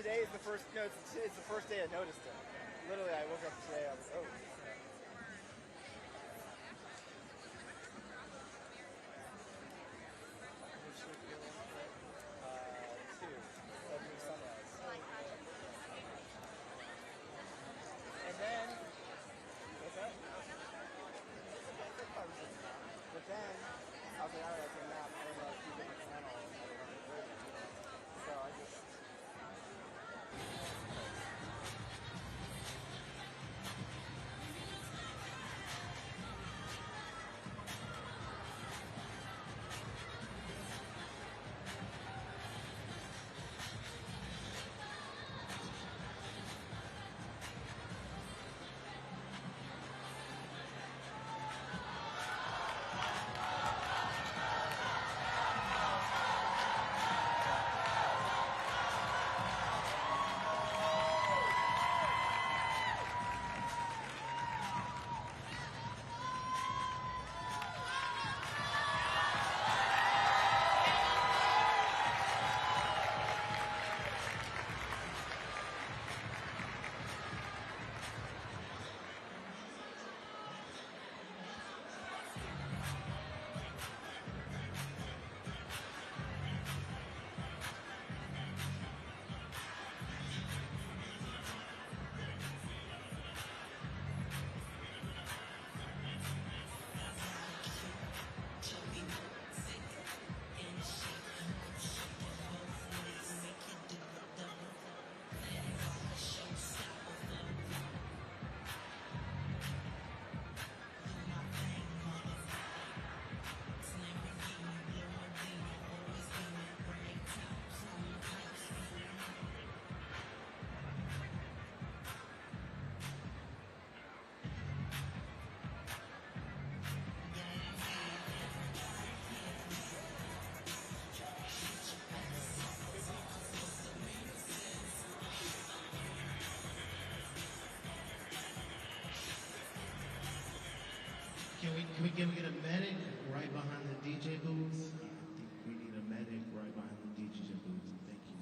today is the first. No, it's the first day I noticed it. Literally, I woke up today. I was oh. Two. Lovely sunrise. And then what's that? But then I was like, alright, I can map. I don't know a few different channels. So I just. Can we get a medic right behind the DJ booth? I think we need a medic right behind the DJ booth. Thank you.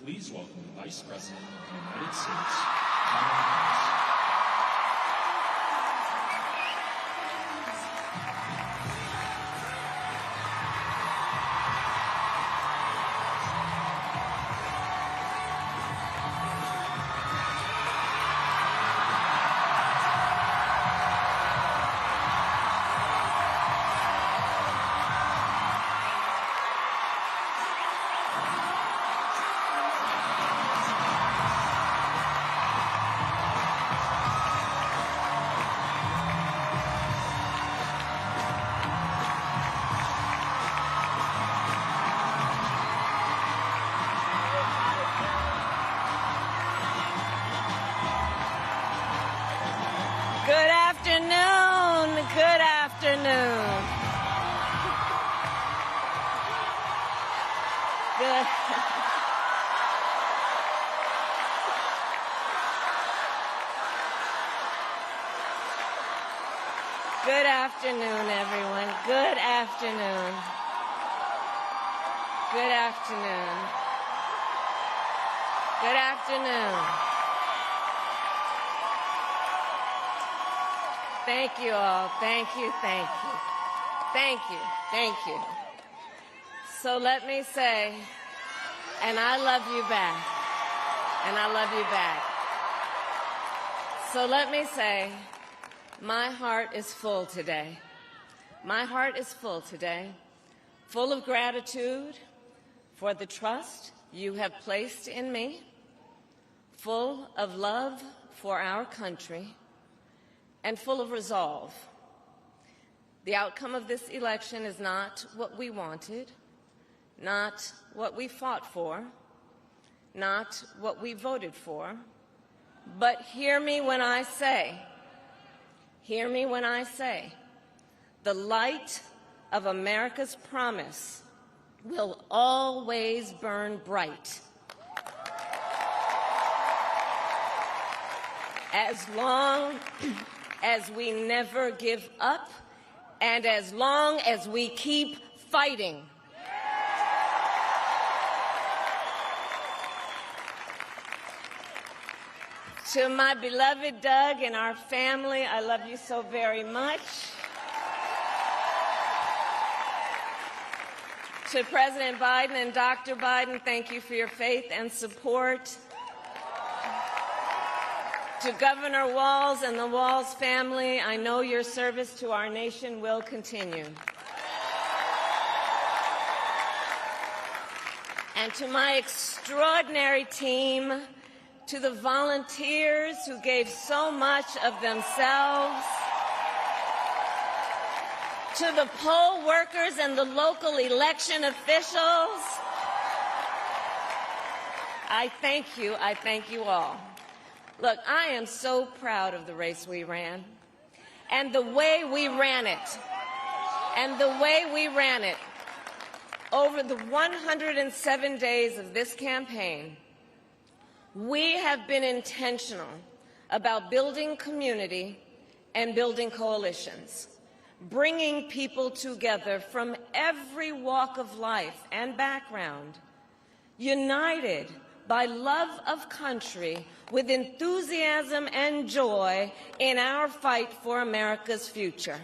Please welcome the Vice President of the United States, Kamala Harris. Good afternoon. Good afternoon. Good. Good afternoon, everyone. Good afternoon. Good afternoon. Good afternoon. Thank you all. Thank you, thank you. Thank you, thank you. So let me say, and I love you back. And I love you back. So let me say, my heart is full today. My heart is full today, full of gratitude for the trust you have placed in me, full of love for our country, and full of resolve. The outcome of this election is not what we wanted, not what we fought for, not what we voted for, but hear me when I say, the light of America's promise will always burn bright. As long as we never give up, and as long as we keep fighting. To my beloved Doug and our family, I love you so very much. To President Biden and Dr. Biden, thank you for your faith and support. To Governor Walz and the Walz family, I know your service to our nation will continue. And to my extraordinary team, to the volunteers who gave so much of themselves, to the poll workers and the local election officials, I thank you all. Look, I am so proud of the race we ran, and the way we ran it, over the 107 days of this campaign. We have been intentional about building community and building coalitions, bringing people together from every walk of life and background, united by love of country, with enthusiasm and joy in our fight for America's future.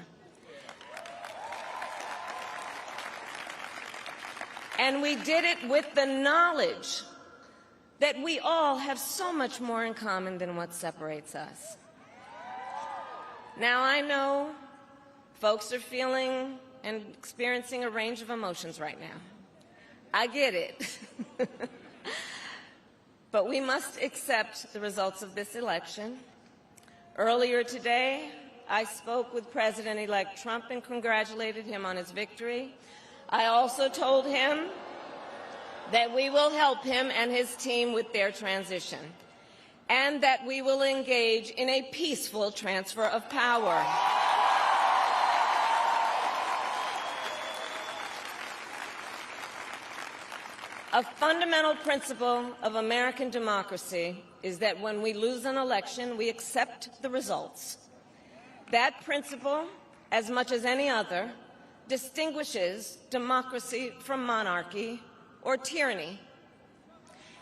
And we did it with the knowledge that we all have so much more in common than what separates us. Now, I know folks are feeling and experiencing a range of emotions right now. I get it. But we must accept the results of this election. Earlier today, I spoke with President-elect Trump and congratulated him on his victory. I also told him that we will help him and his team with their transition, and that we will engage in a peaceful transfer of power. A fundamental principle of American democracy is that when we lose an election, we accept the results. That principle, as much as any other, distinguishes democracy from monarchy or tyranny.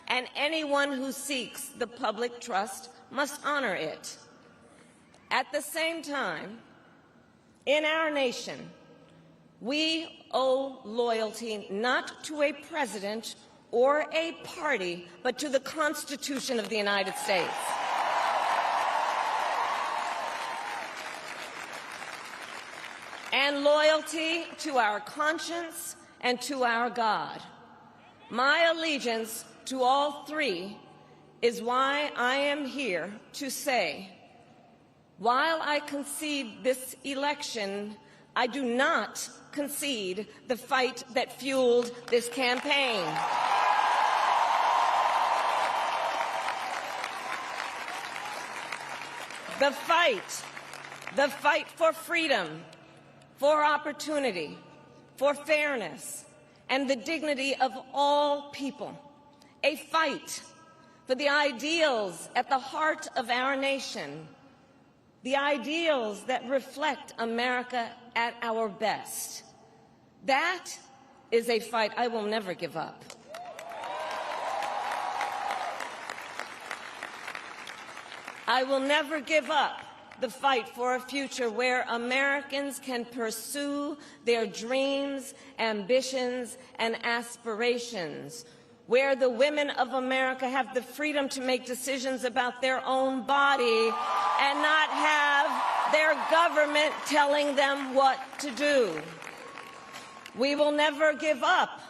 and anyone who seeks the public trust must honor it. At the same time, in our nation, we owe loyalty not to a president or a party, but to the Constitution of the United States. And loyalty to our conscience and to our God. My allegiance to all three is why I am here to say, while I concede this election, I do not concede the fight that fueled this campaign. The fight for freedom, for opportunity, for fairness, and the dignity of all people. A fight for the ideals at the heart of our nation, the ideals that reflect America at our best. That is a fight I will never give up. I will never give up the fight for a future where Americans can pursue their dreams, ambitions, and aspirations, where the women of America have the freedom to make decisions about their own body and not have their government telling them what to do. We will never give up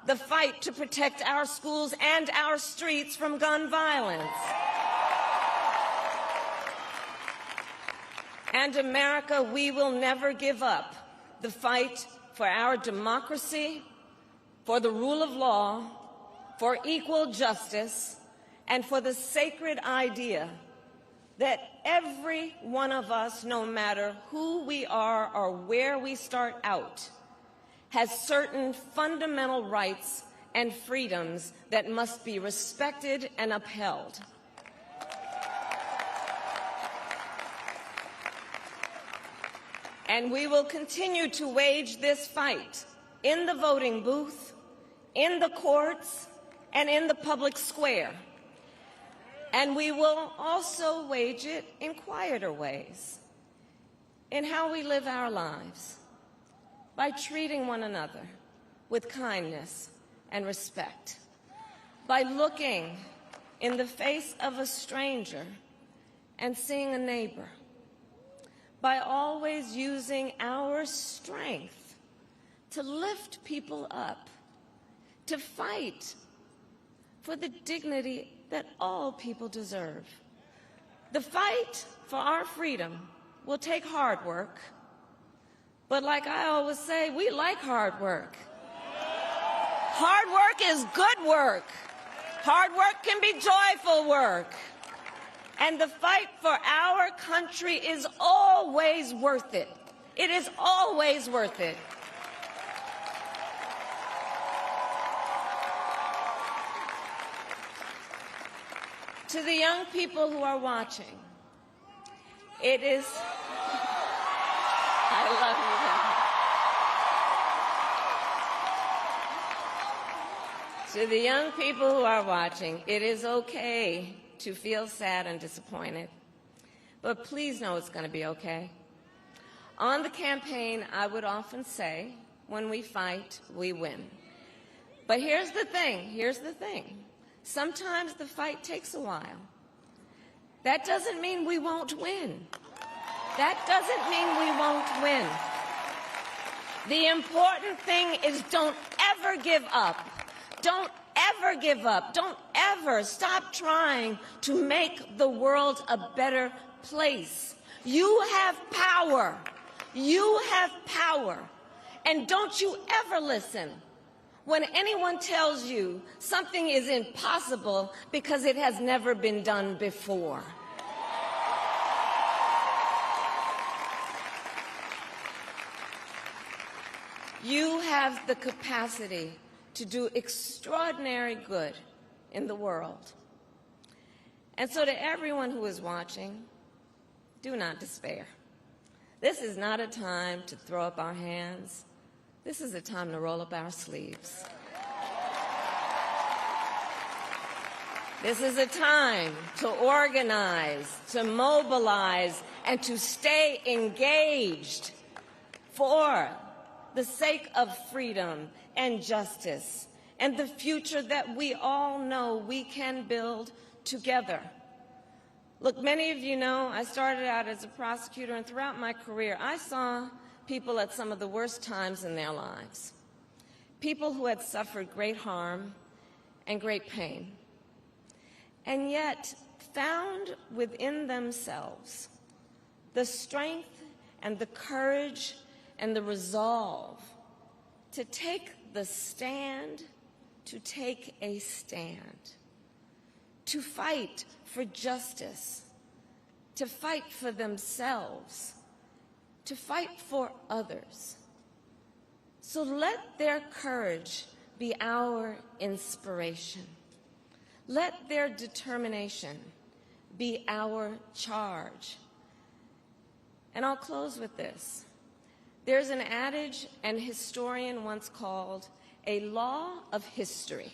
the fight to protect our schools and our streets from gun violence. And America, we will never give up the fight for our democracy, for the rule of law, for equal justice, and for the sacred idea that every one of us, no matter who we are or where we start out, has certain fundamental rights and freedoms that must be respected and upheld. And we will continue to wage this fight in the voting booth, in the courts, and in the public square. And we will also wage it in quieter ways, in how we live our lives, by treating one another with kindness and respect, by looking in the face of a stranger and seeing a neighbor, by always using our strength to lift people up, to fight for the dignity that all people deserve. The fight for our freedom will take hard work, but like I always say, we like hard work. Hard work is good work. Hard work can be joyful work. And the fight for our country is always worth it. It is always worth it. To the young people who are watching, it is... I love you. To the young people who are watching, it is okay to feel sad and disappointed, but please know it's going to be okay. On the campaign, I would often say, when we fight, we win. But here's the thing. Sometimes the fight takes a while. That doesn't mean we won't win. That doesn't mean we won't win. The important thing is don't ever give up. Don't ever give up. Don't ever stop trying to make the world a better place. You have power. You have power. And don't you ever listen when anyone tells you something is impossible because it has never been done before. You have the capacity to do extraordinary good in the world. And so to everyone who is watching, do not despair. This is not a time to throw up our hands. This is a time to roll up our sleeves. This is a time to organize, to mobilize, and to stay engaged for the sake of freedom and justice and the future that we all know we can build together. Look, many of you know I started out as a prosecutor, and throughout my career I saw people at some of the worst times in their lives, people who had suffered great harm and great pain, and yet found within themselves the strength and the courage and the resolve to take the stand, to take a stand, to fight for justice, to fight for themselves, to fight for others. So let their courage be our inspiration. Let their determination be our charge. And I'll close with this. There's an adage an historian once called a law of history,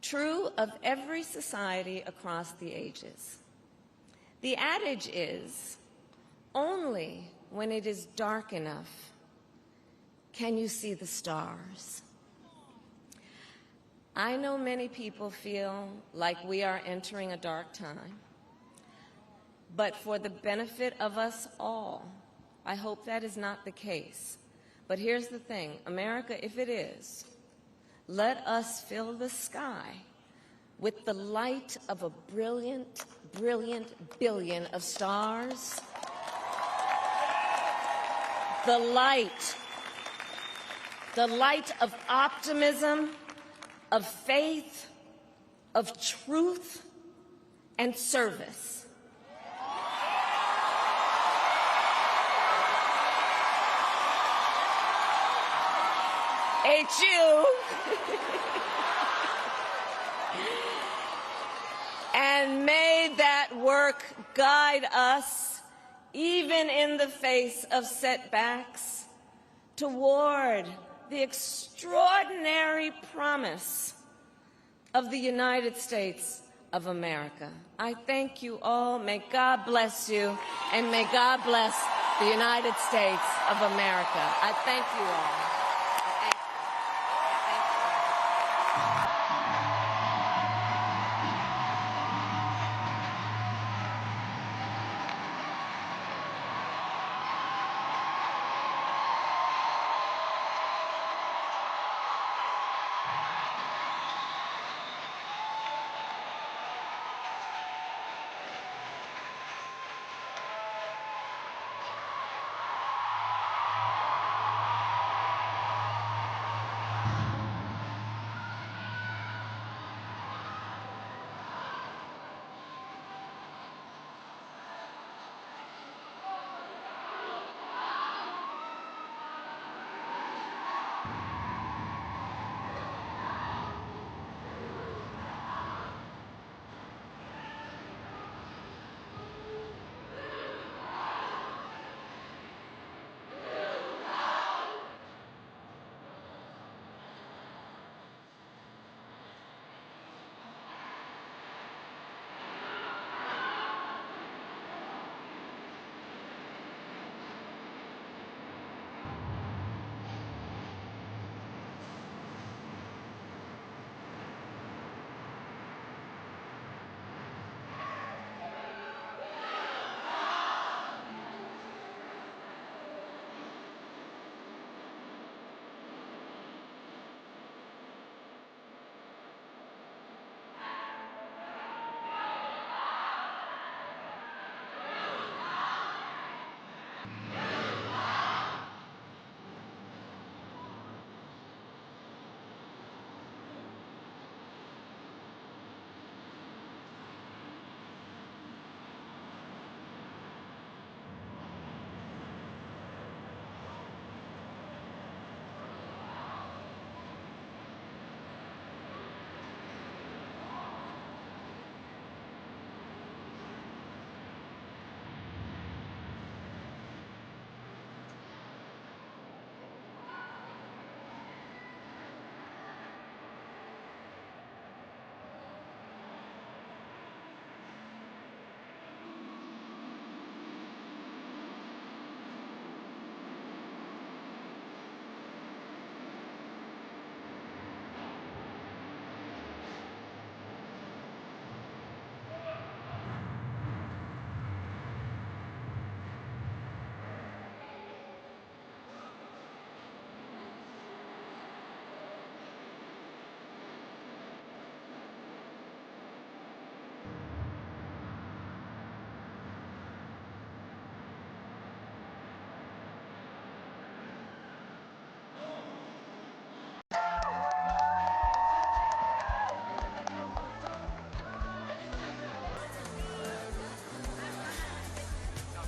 true of every society across the ages. The adage is, only when it is dark enough can you see the stars. I know many people feel like we are entering a dark time, but for the benefit of us all, I hope that is not the case. But here's the thing, America, if it is, let us fill the sky with the light of a brilliant, brilliant billion of stars. The light of optimism, of faith, of truth, and service. HU. And may that work guide us, even in the face of setbacks, toward the extraordinary promise of the United States of America. I thank you all. May God bless you, and may God bless the United States of America. I thank you all.